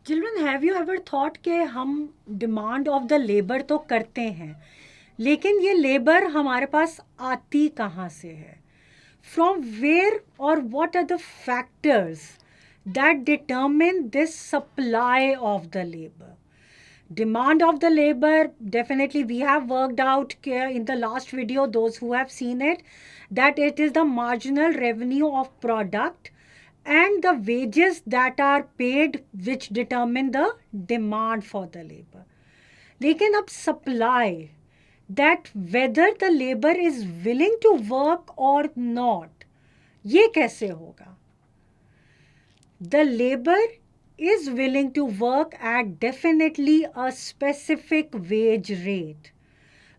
Children, have you ever thought कि हम demand of the labour तो करते हैं, लेकिन ये लेबर हमारे पास आती कहाँ से है? फ्रॉम वेयर और what are the factors that determine this supply of the labor? Demand of the labor, definitely we have worked out in the last video, those who have seen it, that it is the marginal revenue of product and the wages that are paid which determine the demand for the labor. लेकिन अब supply, that whether the labor is willing to work or not, ये कैसे होगा? The labor is willing to work at definitely a specific wage rate.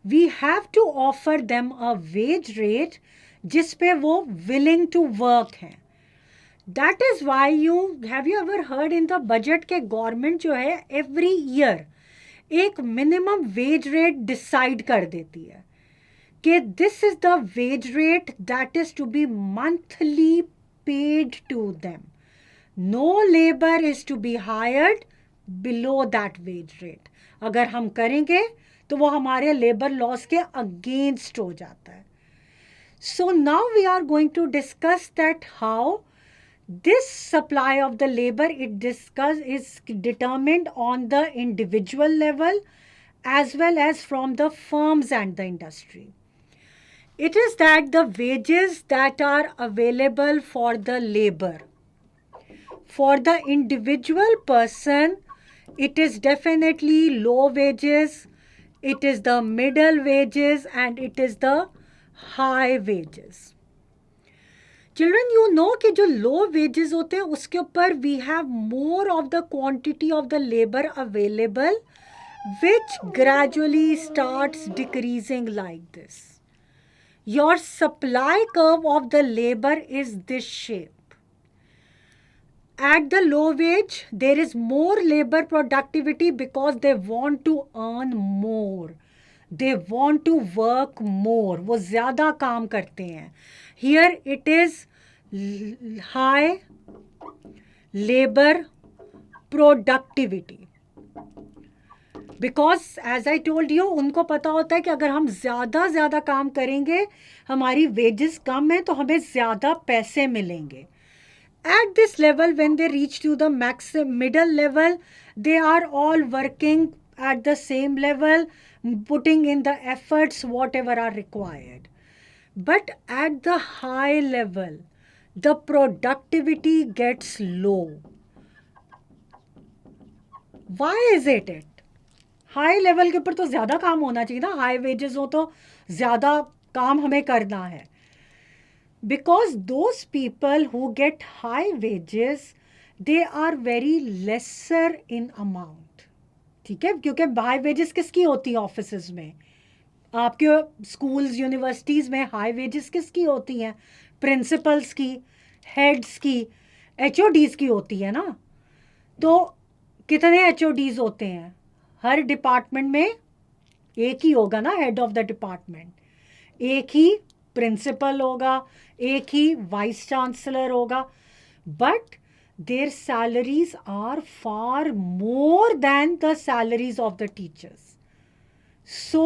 We have to offer them a wage rate जिस पे वो willing to work हैं. That is why have you ever heard in the budget के government जो है every year एक minimum wage rate decide कर देती है कि this is the wage rate that is to be monthly paid to them. No labor is to be hired below that wage rate. अगर हम करेंगे तो वो हमारे लेबर लॉस के अगेंस्ट हो जाता है. So now we are going to discuss that how this supply of the labor is determined on the individual level as well as from the firms and the industry. It is that the wages that are available for the labor, for the individual person, it is definitely low wages, it is the middle wages, and it is the high wages. Children, you know कि जो low wages होते हैं उसके ऊपर we have more of the quantity of the labor available, which gradually starts decreasing like this. Your supply curve of the labor is this shape. At the low wage, there is more labor productivity because they want to earn more. They want to work more. वो ज़्यादा काम करते हैं. Here it is high labor productivity. Because as I told you, उनको पता होता है कि अगर हम ज़्यादा काम करेंगे, हमारी wages कम है तो हमें ज़्यादा पैसे मिलेंगे. At this level, when they reach to the middle level, they are all working at the same level, putting in the efforts whatever are required. But at the high level, the productivity gets low. Why is it? High level के ऊपर तो ज़्यादा काम होना चाहिए ना, high wages हो तो ज़्यादा काम हमें करना है. Because those people who get high wages, they are very lesser in amount. ठीक है, क्योंकि हाई वेजेस किसकी होती है ऑफिसेज में? आपके स्कूल्स यूनिवर्सिटीज़ में हाई वेजेस किसकी होती हैं? प्रिंसिपल्स की, हेड्स की, एचओडीज़ की होती है ना. तो कितने एचओडीज़ होते हैं? हर डिपार्टमेंट में एक ही होगा ना हेड ऑफ द डिपार्टमेंट. एक ही प्रिंसिपल होगा, एक ही वाइस चांसलर होगा. But their salaries are far more than the salaries of the teachers. So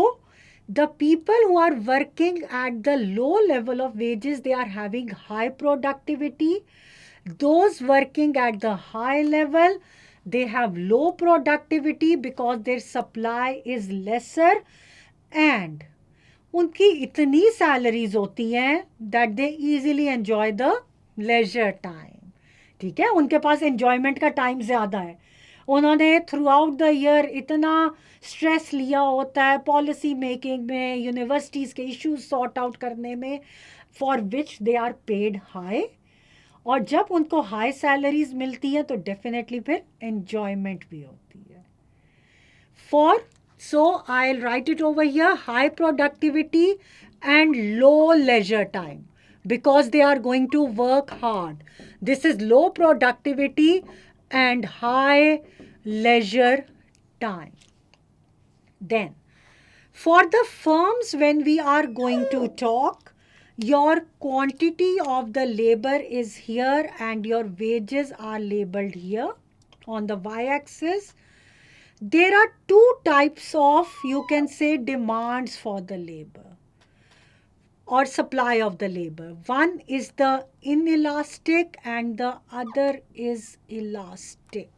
the people who are working at the low level of wages, they are having high productivity. Those working at the high level, they have low productivity because their supply is lesser, and उनकी इतनी salaries होती हैं that they easily enjoy the leisure time. ठीक है, उनके पास enjoyment का time ज़्यादा है. उन्होंने थ्रू आउट द ईयर इतना स्ट्रेस लिया होता है पॉलिसी मेकिंग में, यूनिवर्सिटीज़ के इश्यूज सॉर्ट आउट करने में, for which they are paid high. और जब उनको हाई सैलरीज मिलती हैं तो डेफिनेटली फिर एंजॉयमेंट भी होती है. So I'll write it over here, high productivity and low leisure time, because they are going to work hard. This is low productivity and high leisure time. Then for the firms, when we are going to talk, your quantity of the labor is here and your wages are labeled here. on the y-axis, there are two types of, you can say, demands for the labor or supply of the labor. One is the inelastic and the other is elastic.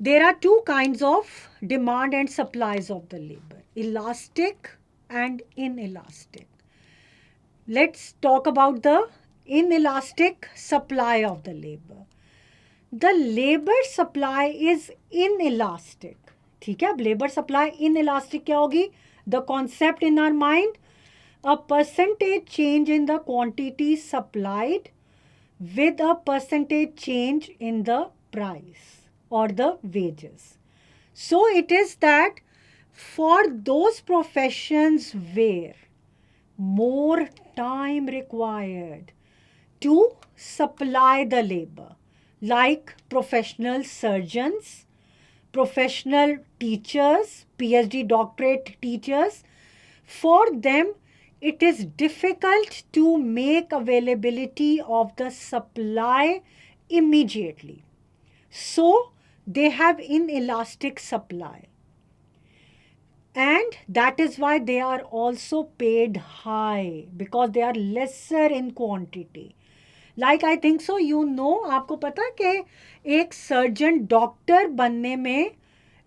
There are two kinds of demand and supplies of the labor, elastic and inelastic. Let's talk about the inelastic supply of the labor. The labor supply is inelastic. ठीक है, अब labor supply inelastic क्या होगी? The concept in our mind, a percentage change in the quantity supplied with a percentage change in the price or the wages. So it is that for those professions where more time required to supply the labor, like professional surgeons, professional teachers, PhD doctorate teachers, for them it is difficult to make availability of the supply immediately. So they have inelastic supply. And that is why they are also paid high, because they are lesser in quantity. Like I think so, you know, आपको पता है कि एक surgeon doctor बनने में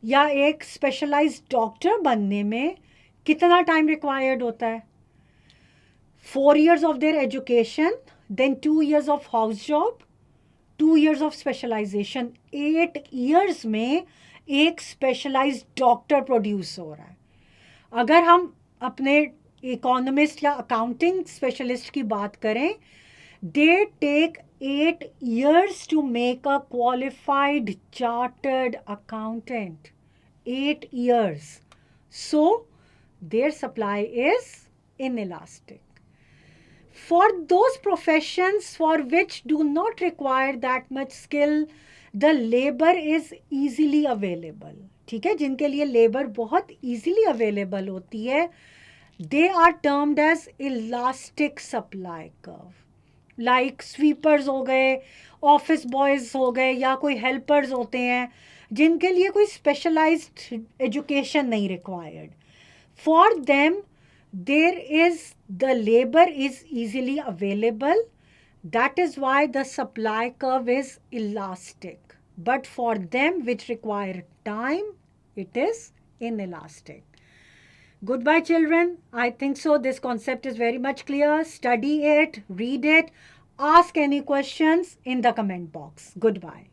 या एक specialised doctor बनने में कितना टाइम रिक्वायर्ड होता है? 4 years of their education, then 2 years of house job, 2 years of specialization. 8 years में एक स्पेशलाइज्ड डॉक्टर प्रोड्यूस हो रहा है. अगर हम अपने इकोनॉमिस्ट या अकाउंटिंग स्पेशलिस्ट की बात करें, they take 8 years to make a qualified chartered accountant. 8 years. So their supply is inelastic. For those professions for which do not require that much skill, the labor is easily available. ठीक है, जिनके लिए labour बहुत easily available होती है, they are termed as elastic supply curve. Like sweepers हो गए, office boys हो गए, या कोई हेल्पर्स होते हैं जिनके लिए कोई स्पेशलाइज्ड एजुकेशन नहीं required. For them there is the labour is easily available. That is why the supply curve is elastic. But for them which require time, it is inelastic. Goodbye, children. I think so. This concept is very much clear. Study it, read it, ask any questions in the comment box. Goodbye.